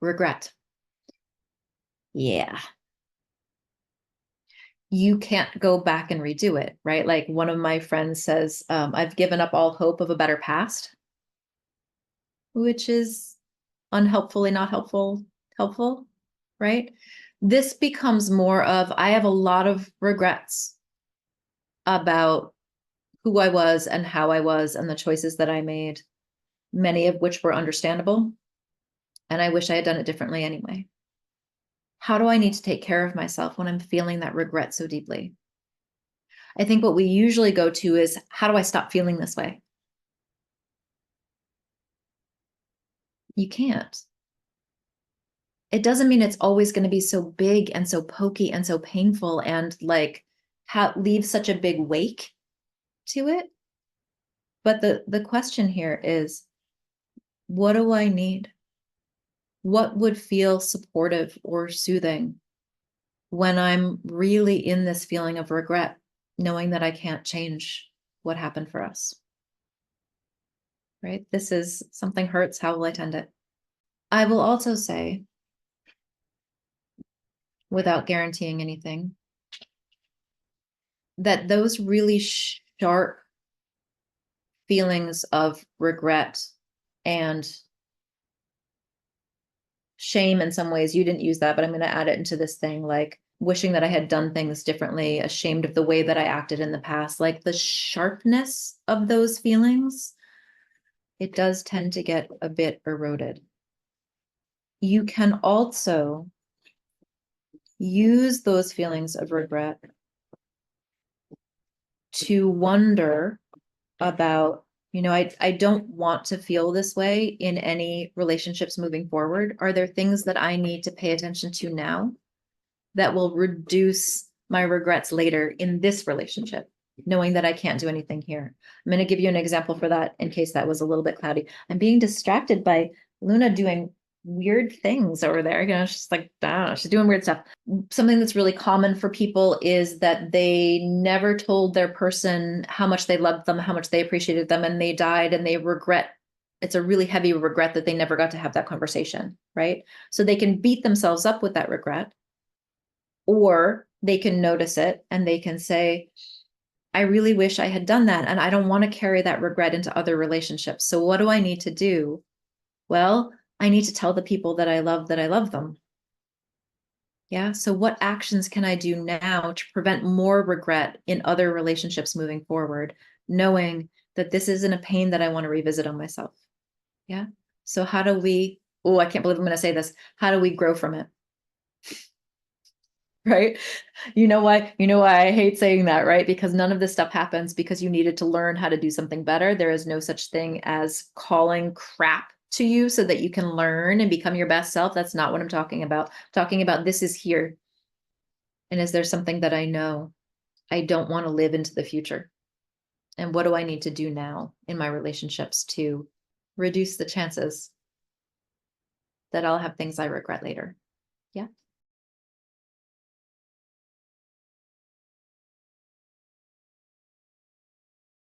Regret. Yeah. You can't go back and redo it, right? Like one of my friends says, I've given up all hope of a better past, which is unhelpfully not helpful, right? This becomes more of, I have a lot of regrets about who I was and how I was and the choices that I made, many of which were understandable. And I wish I had done it differently anyway. How do I need to take care of myself when I'm feeling that regret so deeply? I think what we usually go to is, how do I stop feeling this way? You can't. It doesn't mean it's always going to be so big and so pokey and so painful and like leave such a big wake to it. But the question here is, what do I need? What would feel supportive or soothing when I'm really in this feeling of regret, knowing that I can't change what happened for us? Right? This is something hurts. How will I tend it? I will also say, without guaranteeing anything, that those really sharp feelings of regret and shame, in some ways, you didn't use that, but I'm going to add it into this thing, like wishing that I had done things differently, ashamed of the way that I acted in the past, like the sharpness of those feelings, it does tend to get a bit eroded. You can also use those feelings of regret to wonder about, I don't want to feel this way in any relationships moving forward. Are there things that I need to pay attention to now that will reduce my regrets later in this relationship, knowing that I can't do anything here? I'm going to give you an example for that in case that was a little bit cloudy. I'm being distracted by Luna doing weird things over there. She's like, I don't know, she's doing weird stuff. Something that's really common for people is that they never told their person how much they loved them, how much they appreciated them, and they died and they regret. It's a really heavy regret that they never got to have that conversation, right? So they can beat themselves up with that regret, or they can notice it and they can say, I really wish I had done that, and I don't want to carry that regret into other relationships. So what do I need to do? Well, I need to tell the people that I love them. Yeah. So what actions can I do now to prevent more regret in other relationships moving forward, knowing that this isn't a pain that I want to revisit on myself? Yeah. So how do we, oh, I can't believe I'm going to say this. How do we grow from it? Right? You know why? You know why I hate saying that, right? Because none of this stuff happens because you needed to learn how to do something better. There is no such thing as calling crap to you so that you can learn and become your best self. That's not what I'm talking about. I'm talking about, this is here. And is there something that I know I don't want to live into the future? And what do I need to do now in my relationships to reduce the chances that I'll have things I regret later? Yeah.